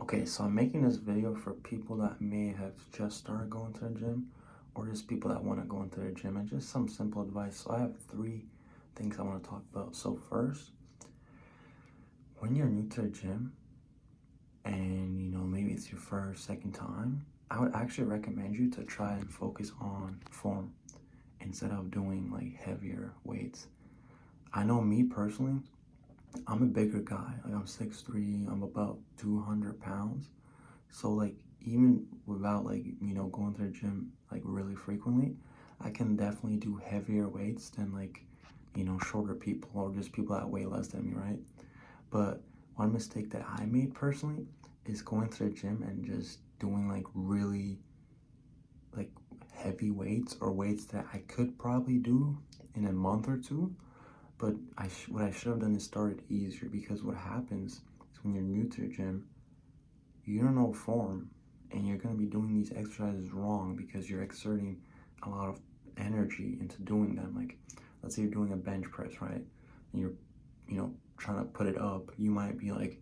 Okay, so I'm making this video for people that may have just started going to the gym or just people that want to go into the gym and just some simple advice. So I have three things I want to talk about. So first, when you're new to the gym and maybe it's your first, second time, I would actually recommend you to try and focus on form instead of doing like heavier weights. I know me personally, I'm a bigger guy. Like I'm 6'3", I'm about 200 pounds. So like even without going to the gym like really frequently, I can definitely do heavier weights than shorter people or just people that weigh less than me, right? But one mistake that I made personally is going to the gym and just doing like really like heavy weights or weights that I could probably do in a month or two. But what I should have done is started easier, because what happens is when you're new to the gym, you don't know form, and you're going to be doing these exercises wrong because you're exerting a lot of energy into doing them. Like, let's say you're doing a bench press, right? And you're, trying to put it up. You might be like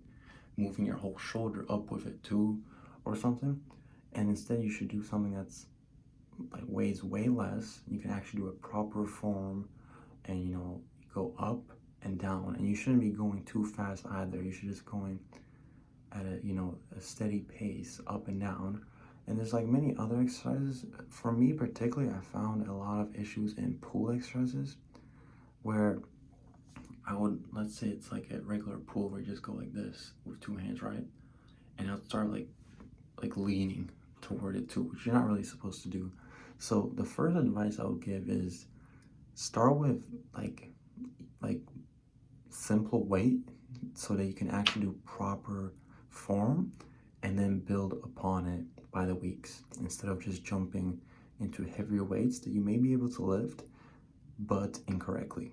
moving your whole shoulder up with it too, or something. And instead, you should do something that's like weighs way less. You can actually do a proper form, and go up and down. And you shouldn't be going too fast either. You should just going at a steady pace up and down. And there's like many other exercises. For me particularly, I found a lot of issues in pool exercises where I would, let's say it's like a regular pool where you just go like this with two hands, right? And I'll start like leaning toward it too, which you're not really supposed to do. So the first advice I would give is start with like simple weight so that you can actually do proper form, and then build upon it by the weeks instead of just jumping into heavier weights that you may be able to lift but incorrectly.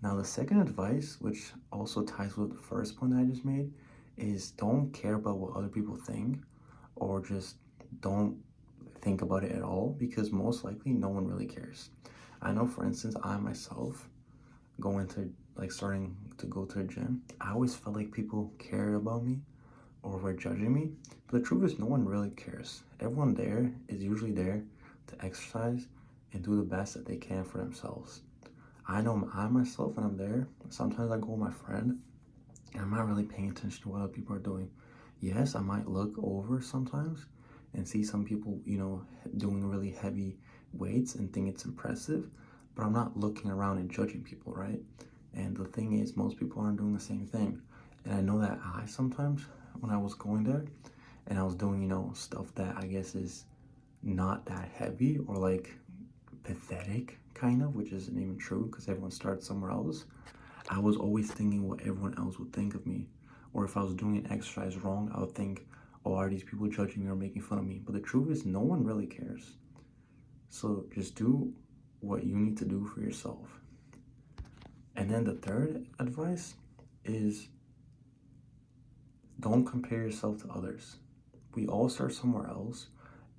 Now the second advice, which also ties with the first point I just made, is don't care about what other people think, or just don't think about it at all, because most likely no one really cares. I know, for instance, I myself going to starting to go to the gym, I always felt like people cared about me or were judging me. But the truth is, no one really cares. Everyone there is usually there to exercise and do the best that they can for themselves. I know I myself, when I'm there, sometimes I go with my friend and I'm not really paying attention to what other people are doing. Yes, I might look over sometimes and see some people, doing really heavy weights and think it's impressive, but I'm not looking around and judging people, right? And the thing is, most people aren't doing the same thing. And I know that I sometimes, when I was going there and I was doing, stuff that I guess is not that heavy or like pathetic kind of, which isn't even true because everyone starts somewhere else, I was always thinking what everyone else would think of me. Or if I was doing an exercise wrong, I would think, oh, are these people judging me or making fun of me? But the truth is, no one really cares. So just do what you need to do for yourself. And then the third advice is don't compare yourself to others. We all start somewhere else.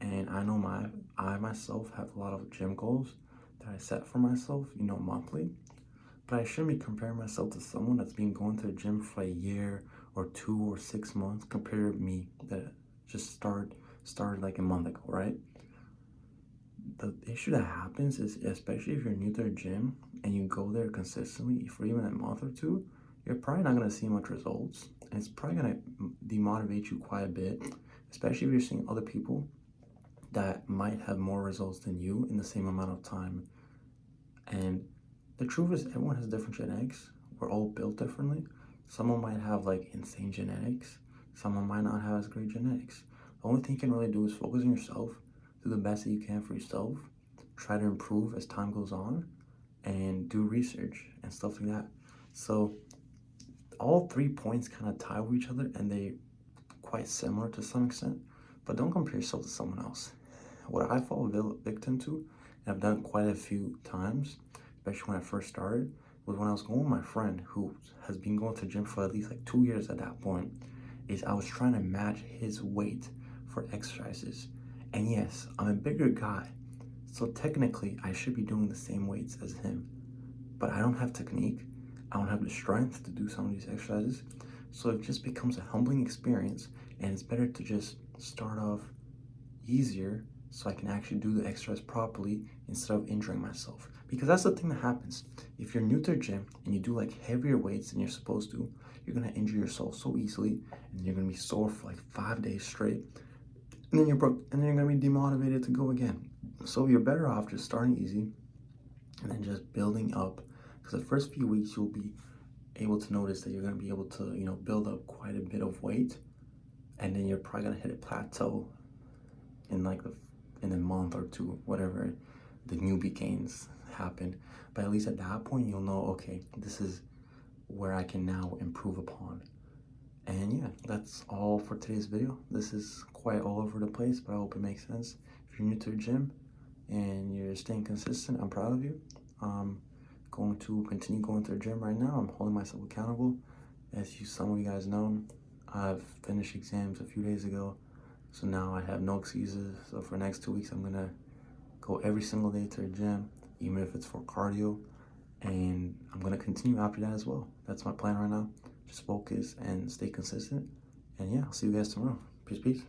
And I know I myself have a lot of gym goals that I set for myself, monthly. But I shouldn't be comparing myself to someone that's been going to the gym for a year or 2 or 6 months compared to me that just started like a month ago, right? The issue that happens is, especially if you're new to the gym and you go there consistently for even a month or two, you're probably not going to see much results. And it's probably going to demotivate you quite a bit, especially if you're seeing other people that might have more results than you in the same amount of time. And the truth is, everyone has different genetics. We're all built differently. Someone might have like insane genetics. Someone might not have as great genetics. The only thing you can really do is focus on yourself, do the best that you can for yourself, try to improve as time goes on, and do research and stuff like that. So all 3 points kind of tie with each other, and they quite similar to some extent, but don't compare yourself to someone else. What I fall victim to, and I've done quite a few times, especially when I first started, was when I was going with my friend who has been going to the gym for at least like 2 years at that point, is I was trying to match his weight for exercises. And yes, I'm a bigger guy, so technically I should be doing the same weights as him, but I don't have technique, I don't have the strength to do some of these exercises, so it just becomes a humbling experience, And it's better to just start off easier so I can actually do the exercise properly instead of injuring myself. Because that's the thing that happens. If you're new to the gym and you do like heavier weights than you're supposed to, you're gonna injure yourself so easily, and you're gonna be sore for like 5 days straight. And then you're broke, and then you're gonna be demotivated to go again. So you're better off just starting easy and then just building up. Because the first few weeks you'll be able to notice that you're gonna be able to, build up quite a bit of weight, and then you're probably gonna hit a plateau in like in a month or two, whatever the newbie gains happen. But at least at that point you'll know, okay, this is where I can now improve upon. And yeah, that's all for today's video. This is quite all over the place, but I hope it makes sense. If you're new to the gym and you're staying consistent, I'm proud of you. I'm going to continue going to the gym right now. I'm holding myself accountable. As some of you guys know, I've finished exams a few days ago, so now I have no excuses. So for the next 2 weeks, I'm gonna go every single day to the gym, even if it's for cardio, and I'm gonna continue after that as well. That's my plan right now. Just focus and stay consistent. And yeah, I'll see you guys tomorrow. Peace, peace.